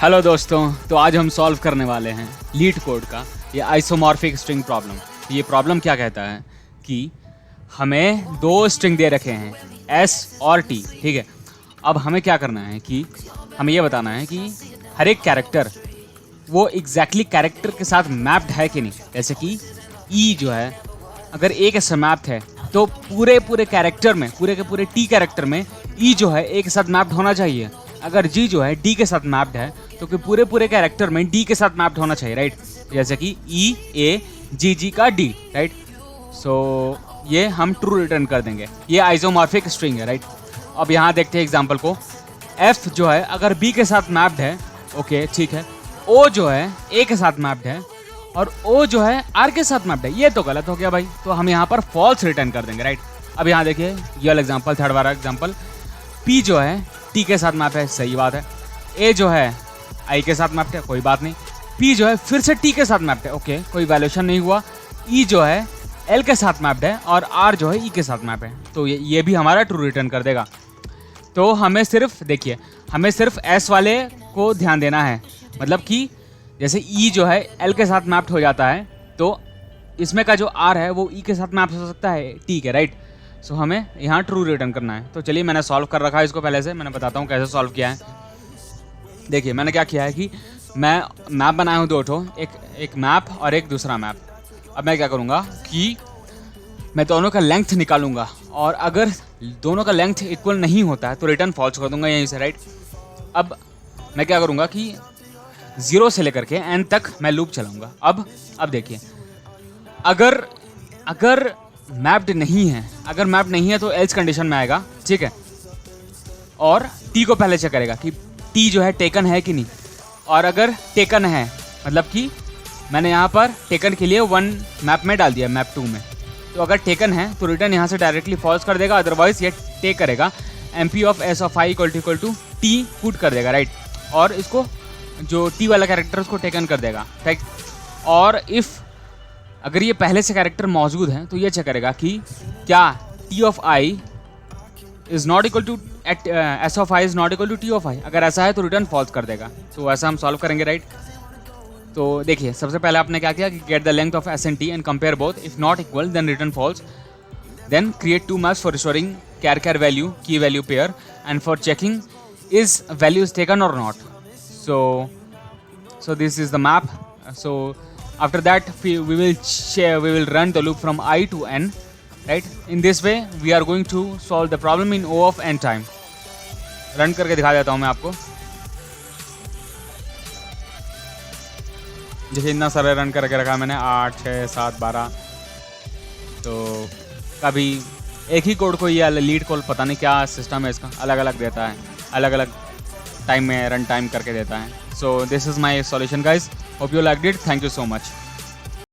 Hello दोस्तों, तो आज हम सॉल्व करने वाले हैं लीड कोड का ये आइसोमॉर्फिक स्ट्रिंग प्रॉब्लम। ये प्रॉब्लम क्या कहता है कि हमें दो स्ट्रिंग दे रखे हैं S और T, ठीक है। अब हमें क्या करना है कि हमें ये बताना है कि हर एक कैरेक्टर वो एग्जैक्टली कैरेक्टर के साथ मैप्ड है कि नहीं। जैसे कि E जो है अगर A के साथ मैप्ड है तो पूरे कैरेक्टर में, पूरे के पूरे T कैरेक्टर में E जो है A के साथ मैप्ड होना चाहिए। अगर G जो है D के साथ मैप्ड है तो कि पूरे कैरेक्टर में D के साथ मैप्ड होना चाहिए, राइट। जैसे कि E A G का D, राइट। सो ये हम ट्रू रिटर्न कर देंगे। ये आइसोमॉर्फिक स्ट्रिंग है, राइट। अब यहाँ देखते हैं एग्जांपल को। F जो है अगर B के साथ मैप्ड है, ओके ठीक है। O जो है A के साथ मैप्ड है और O जो है R के साथ मैप्ड है। ये तो गलत हो गया भाई, तो हम यहाँ पर फॉल्स रिटर्न कर देंगे, राइट। अब यहाँ देखिए ये वाला एग्जाम्पल, थर्ड वाला एग्जाम्पल। P जो है T के साथ मैप है, सही बात है। A जो है I के साथ मैप्ड है, कोई बात नहीं। P जो है फिर से T के साथ मैप्ड है, ओके कोई वैल्यूएशन नहीं हुआ। E जो है L के साथ मैप्ड है और R जो है E के साथ मैप है, तो ये भी हमारा ट्रू रिटर्न कर देगा। तो हमें सिर्फ देखिए, हमें सिर्फ S वाले को ध्यान देना है। मतलब कि जैसे E जो है L के साथ मैप्ड हो जाता है तो इसमें का जो R है वो E के साथ मैप हो सकता है T के, राइट। सो हमें यहाँ ट्रू रिटर्न करना है। तो चलिए मैंने सॉल्व कर रखा है इसको, पहले से मैंने बताता हूँ कैसे सॉल्व किया है। देखिए मैंने क्या किया है कि मैं मैप बनाया हूँ दो ठो, एक मैप और एक दूसरा मैप। अब मैं क्या करूँगा कि मैं दोनों का लेंथ निकालूंगा और अगर दोनों का लेंथ इक्वल नहीं होता है तो रिटर्न फॉल्स कर दूंगा यहीं से, राइट। अब मैं क्या करूँगा कि 0 से लेकर के n तक मैं लूप चलाऊंगा। अब देखिए अगर मैप्ड नहीं है, अगर मैप नहीं है तो एल्स कंडीशन में आएगा, ठीक है। और T को पहले चेक करेगा कि T जो है टेकन है कि नहीं। और अगर टेकन है मतलब कि मैंने यहाँ पर टेकन के लिए 1 मैप में डाल दिया, मैप 2 में, तो अगर टेकन है तो रिटर्न यहाँ से डायरेक्टली फॉल्स कर देगा। अदरवाइज ये टेक करेगा MP of S of I equal to T put कर देगा, राइट। और इसको जो T वाला कैरेक्टर उसको टेकन कर देगा, राइट। और इफ़ अगर ये पहले से कैरेक्टर मौजूद है तो ये चेक करेगा कि क्या T of I is not equal to S of I is not equal to T of I। अगर ऐसा है तो रिटर्न फॉल्स कर देगा। तो ऐसा हम सॉल्व करेंगे, राइट। तो देखिए सबसे पहले आपने क्या किया कि get the length of S and T and compare both. If not equal then return false. Then create 2 maps for restoring char value key value pair and for checking is value is taken और not. So this is the map. So after that we will run the loop from I to N, right. In this way we are going to solve the problem in O of N time. Run करके दिखा देता हूँ मैं आपको। जैसे इतना सारा run करके रखा मैंने 8 6 7 12, तो कभी एक ही कोड को ये लीड कोड पता नहीं क्या सिस्टम है इसका, अलग अलग देता है, अलग अलग टाइम में रन टाइम करके देता है। So this is my solution guys, hope you liked it, thank you so much.